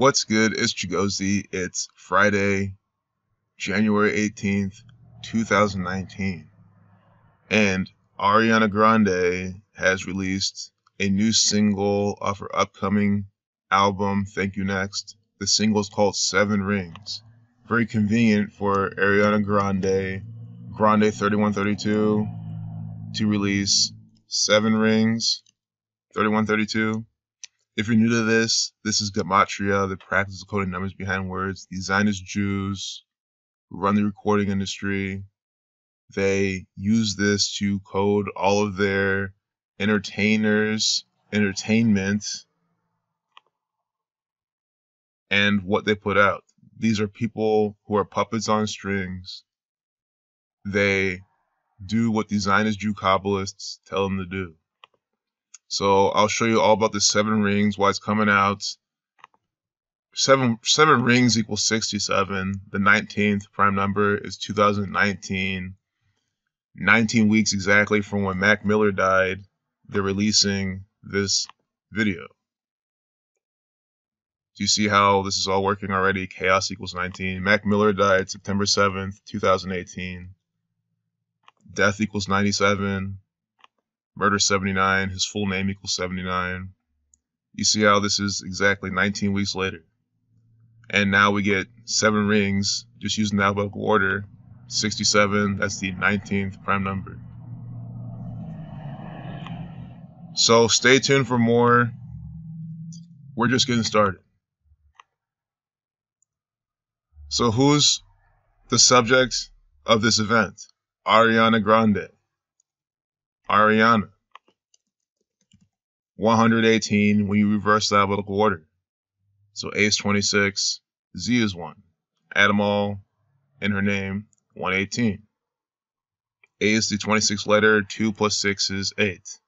What's good? It's Chigozi. It's Friday, January 18th, 2019. And Ariana Grande has released a new single off her upcoming album, Thank You Next. The single is called 7 Rings. Very convenient for Ariana Grande 3132 to release 7 Rings 3132. If you're new to this is Gematria, the practice of coding numbers behind words. The Zionist Jews who run the recording industry, they use this to code all of their entertainment, and what they put out. These are people who are puppets on strings. They do what the Zionist Jew Kabbalists tell them to do. So I'll show you all about the 7 rings, why it's coming out. 7 rings equals 67. The 19th prime number is 2019. 19 weeks exactly from when Mac Miller died, they're releasing this video. Do you see how this is all working already? Chaos equals 19. Mac Miller died September 7th, 2018. Death equals 97. Murder 79, his full name equals 79. You see how this is exactly 19 weeks later. And now we get 7 rings, just using the alphabetical order. 67, that's the 19th prime number. So stay tuned for more. We're just getting started. So who's the subject of this event? Ariana Grande. Ariana. 118 when you reverse the alphabetical order. So A is 26, Z is 1. Add them all in her name, 118. A is the 26th letter, 2 plus 6 is 8.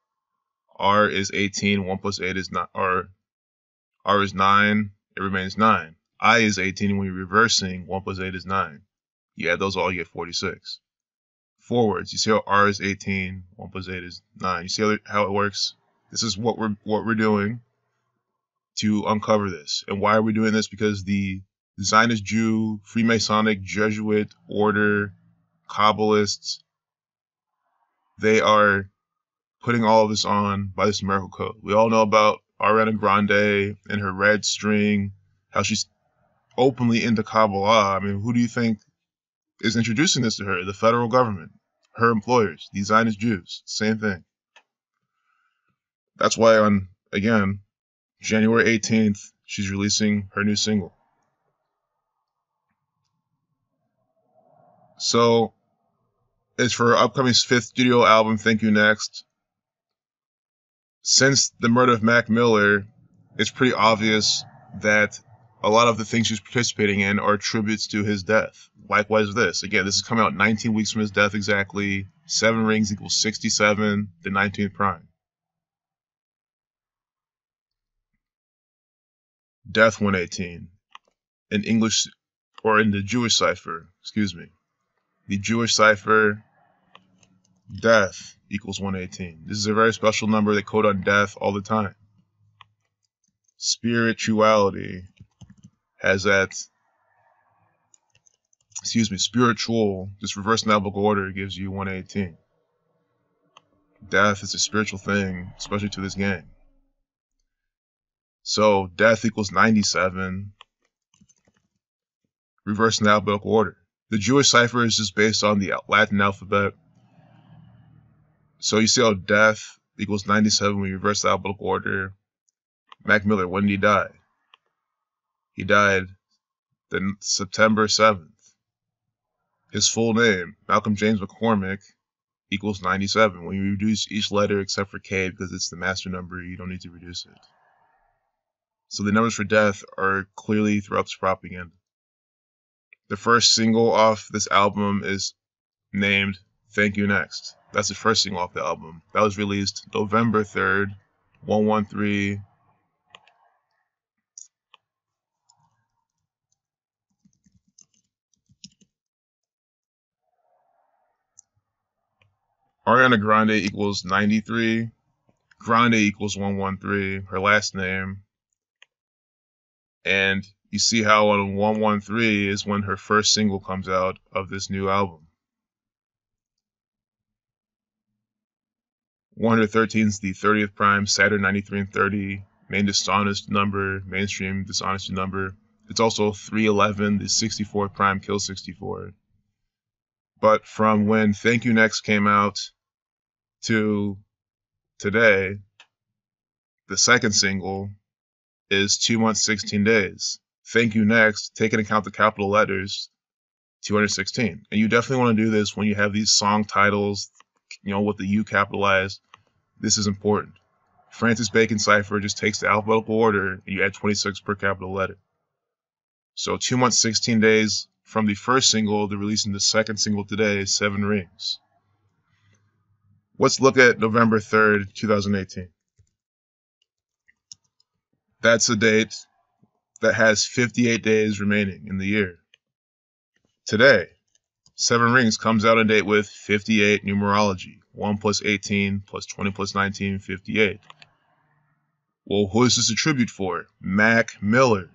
R is 18, 1 plus 8 is 9. R is 9, it remains 9. I is 18, when you're reversing, 1 plus 8 is 9. You add those all, you get 46. Forwards, you see how R is 18, 1 plus 8 is 9. You see how it works? This is what we're doing to uncover this. And why are we doing this? Because the Zionist Jew, Freemasonic, Jesuit order, Kabbalists, they are putting all of this on by this numerical code. We all know about Ariana Grande and her red string, how she's openly into Kabbalah. I mean, who do you think is introducing this to her? The federal government, her employers, the Zionist Jews, same thing. That's why on, again, January 18th, she's releasing her new single. So, it's for her upcoming 5th studio album, Thank You Next. Since the murder of Mac Miller, it's pretty obvious that a lot of the things she's participating in are tributes to his death. Likewise this. Again, this is coming out 19 weeks from his death exactly. 7 rings equals 67, the 19th prime. Death 118. In English, or in the Jewish cipher, excuse me. The Jewish cipher, death equals 118. This is a very special number. They code on death all the time. Spirituality has that, spiritual, just reverse in alphabetical order gives you 118. Death is a spiritual thing, especially to this gang. So death equals 97. Reverse in alphabetical order. The Jewish cipher is just based on the Latin alphabet. So you see how death equals 97 when you reverse the alphabetical order. Mac Miller, when did he die? He died then September 7th. His full name, Malcolm James McCormick, equals 97. When you reduce each letter except for K, because it's the master number, you don't need to reduce it. So the numbers for death are clearly throughout this propaganda. The first single off this album is named Thank You Next. That's the first single off the album. That was released November 3rd, 113. Ariana Grande equals 93. Grande equals 113. Her last name. And you see how on 113 is when her first single comes out of this new album. 113 is the 30th prime, Saturn 93 and 30, main dishonest number, mainstream dishonesty number. It's also 311, the 64th prime, kill 64. But from when Thank You Next came out to today, the second single is 2 months, 16 days. Thank You Next, take into account the capital letters, 216. And you definitely want to do this when you have these song titles, with the U capitalized. This is important. Francis Bacon cipher just takes the alphabetical order and you add 26 per capital letter. So 2 months, 16 days from the first single to releasing the second single today, 7 Rings. Let's look at November 3rd, 2018. That's a date that has 58 days remaining in the year. Today, 7 Rings comes out on date with 58 numerology. 1 plus 18 plus 20 plus 19, 58. Well, who is this a tribute for? Mac Miller.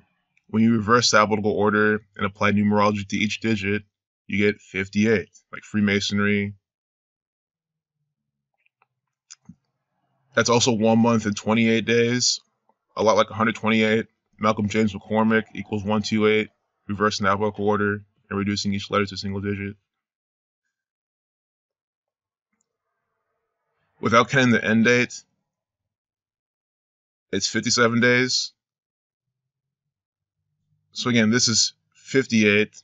When you reverse the alphabetical order and apply numerology to each digit, you get 58, like Freemasonry. That's also 1 month and 28 days, a lot like 128. Malcolm James McCormick equals 128, reversing the alphabetical order and reducing each letter to a single digit. Without counting the end date, it's 57 days. So again, this is 58.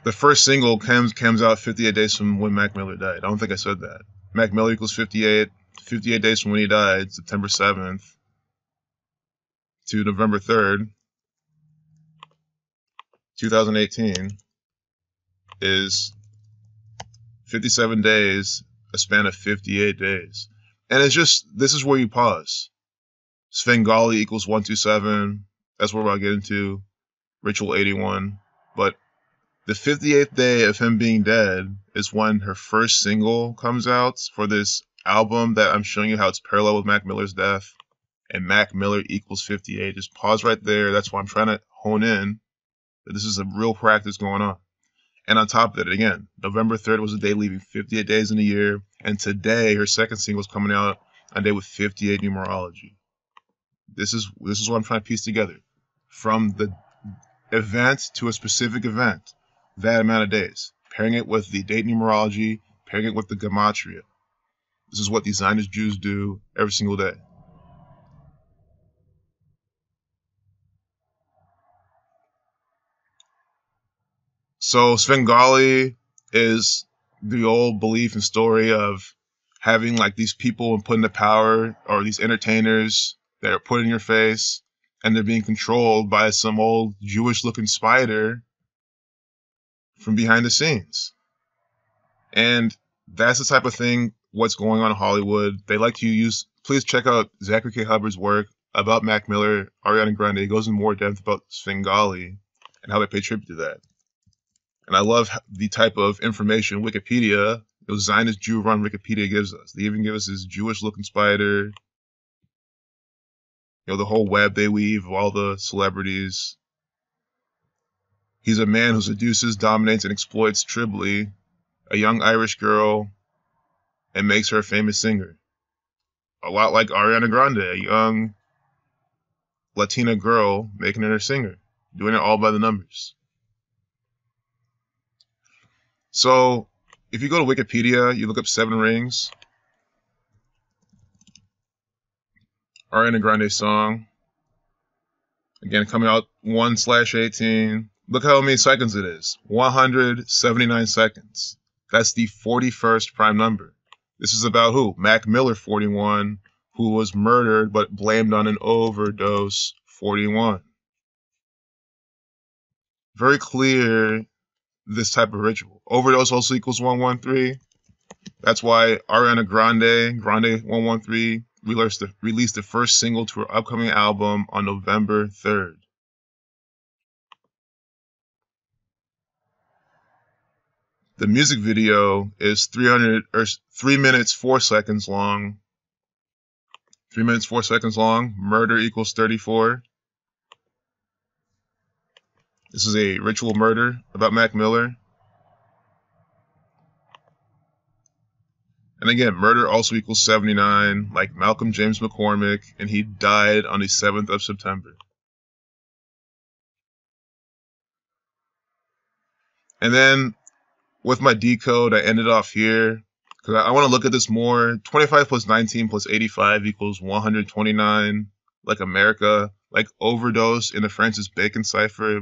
The first single comes out 58 days from when Mac Miller died. I don't think I said that. Mac Miller equals 58. 58 days from when he died, September 7th to November 3rd, 2018, is 57 days, a span of 58 days. And it's just, this is where you pause. Svengali equals 127. That's what we're about to get into. Ritual 81. But the 58th day of him being dead is when her first single comes out for this album that I'm showing you how it's parallel with Mac Miller's death. And Mac Miller equals 58. Just pause right there. That's why I'm trying to hone in that this is a real practice going on. And on top of it, again, November 3rd was the day leaving 58 days in a year. And today, her second single is coming out on a day with 58 numerology. This is what I'm trying to piece together. From the event to a specific event, that amount of days. Pairing it with the date numerology, pairing it with the Gematria. This is what these Zionist Jews do every single day. So Svengali is the old belief and story of having like these people put into power, or these entertainers that are put in your face, and they're being controlled by some old Jewish-looking spider from behind the scenes. And that's the type of thing, what's going on in Hollywood. They like to use, please check out Zachary K. Hubbard's work about Mac Miller, Ariana Grande. He goes in more depth about Svengali and how they pay tribute to that. And I love the type of information Wikipedia, those Zionist Jew-run Wikipedia gives us. They even give us this Jewish-looking spider, the whole web they weave of all the celebrities. He's a man who seduces, dominates, and exploits tribally a young Irish girl and makes her a famous singer. A lot like Ariana Grande, a young Latina girl making her a singer, doing it all by the numbers. So if you go to Wikipedia, you look up 7 Rings, Ariana Grande song, again coming out 1/18. Look how many seconds it is. 179 seconds. That's the 41st prime number. This is about who? Mac Miller, 41, who was murdered but blamed on an overdose, 41. Very clear, this type of ritual. Overdose also equals 113. That's why Ariana Grande 113, released the first single to her upcoming album on November 3rd. The music video is 3 minutes 4 seconds long, 3 minutes, 4 seconds long. Murder equals 34. This is a ritual murder about Mac Miller. And again, murder also equals 79, like Malcolm James McCormick, and he died on the 7th of September. And then with my decode, I ended off here because I want to look at this more. 25 plus 19 plus 85 equals 129, like America, like overdose in the Francis Bacon cipher.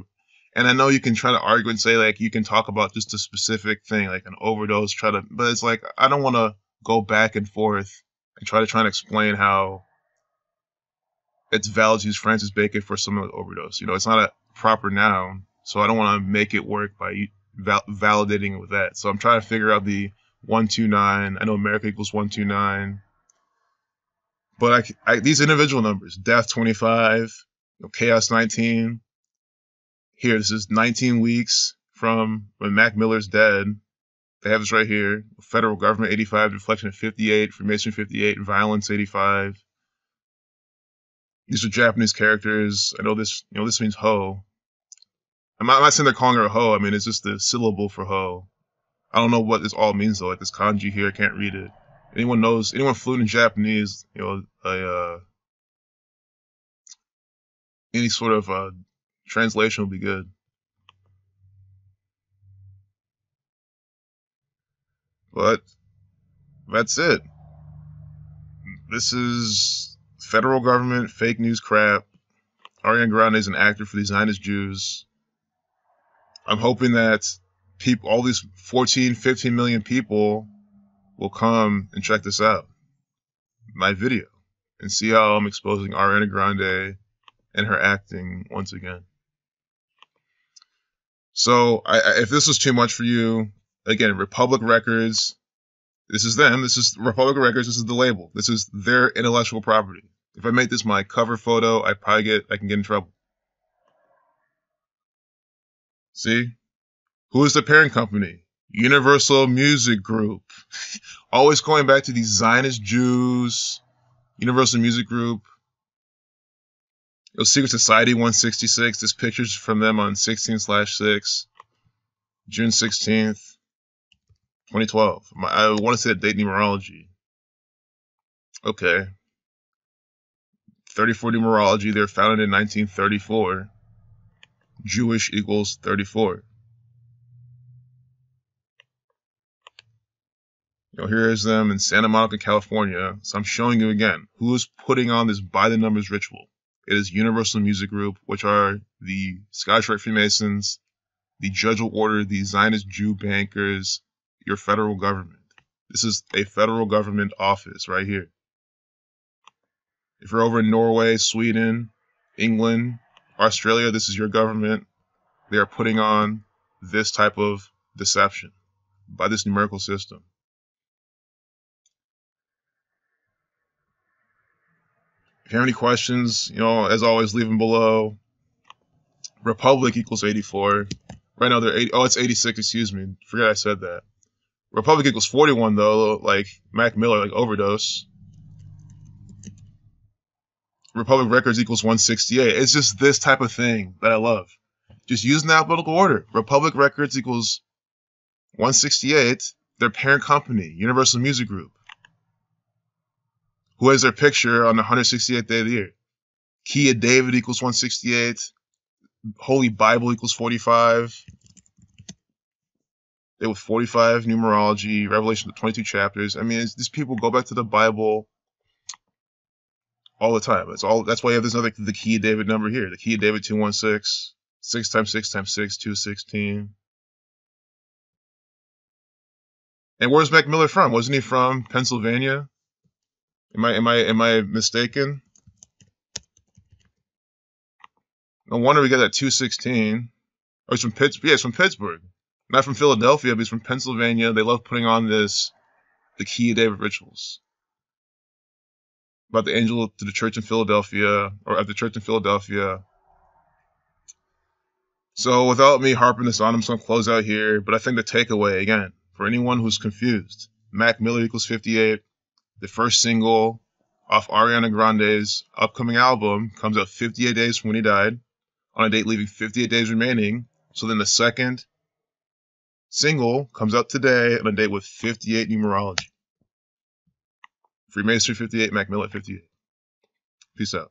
And I know you can try to argue and say, like, you can talk about just a specific thing, like an overdose, but it's like, I don't want to go back and forth and try and explain how it's valid to use Francis Bacon for some overdose. You know, it's not a proper noun, so I don't want to make it work by validating it with that. So I'm trying to figure out the 129. I know America equals 129. But these individual numbers, death 25, chaos 19. Here, this is 19 weeks from when Mac Miller's dead. They have this right here. Federal government 85, deflection of 58, Freemason 58, violence 85. These are Japanese characters. I know this. You know, this means ho. I'm not saying they're calling her a ho. I mean, it's just the syllable for ho. I don't know what this all means though. Like this kanji here, I can't read it. Anyone fluent in Japanese, you know, any sort of translation will be good. But that's it. This is federal government fake news crap. Ariana Grande is an actor for the Zionist Jews. I'm hoping that all these 14, 15 million people will come and check this out, my video, and see how I'm exposing Ariana Grande and her acting once again. So if this was too much for you, again, Republic Records, this is them. This is Republic Records. This is the label. This is their intellectual property. If I make this my cover photo, I can get in trouble. See? Who is the parent company? Universal Music Group. Always going back to these Zionist Jews. Universal Music Group. Secret Society 166. This picture's from them on 16/6, June 16th, 2012. I want to say the date numerology. Okay. 34 numerology. They're founded in 1934. Jewish equals 34. You know, here is them in Santa Monica, California. So I'm showing you again who is putting on this by the numbers ritual. It is Universal Music Group, which are the Scottish Rite Freemasons, the Judicial Order, the Zionist Jew bankers, your federal government. This is a federal government office right here. If you're over in Norway, Sweden, England, Australia, this is your government. They are putting on this type of deception by this numerical system. If you have any questions, you know, as always, leave them below. Republic equals 84. Right now they're 80. Oh, it's 86. Excuse me. Forget I said that. Republic equals 41 though, like Mac Miller, like overdose. Republic Records equals 168. It's just this type of thing that I love. Just using the alphabetical order. Republic Records equals 168. Their parent company, Universal Music Group, who has their picture on the 168th day of the year. Key of David equals 168. Holy Bible equals 45. They with 45 numerology, Revelation 22 chapters. I mean, these people go back to the Bible all the time. That's why you have the Key of David number here. The Key of David 216. 6 times 6 times 6, 216. And where's Mac Miller from? Wasn't he from Pennsylvania? Am I mistaken? No wonder we got that 216. Oh, he's from Pittsburgh. Yeah, he's from Pittsburgh. Not from Philadelphia, but he's from Pennsylvania. They love putting on the Key of David rituals. About the angel to the church in Philadelphia, or at the church in Philadelphia. So without me harping this on, I'm just going to close out here. But I think the takeaway, again, for anyone who's confused, Mac Miller equals 58. The first single, off Ariana Grande's upcoming album, comes out 58 days from when he died, on a date leaving 58 days remaining. So then the second single comes out today on a date with 58 numerology. Freemasonry 58, Mac Miller 58. Peace out.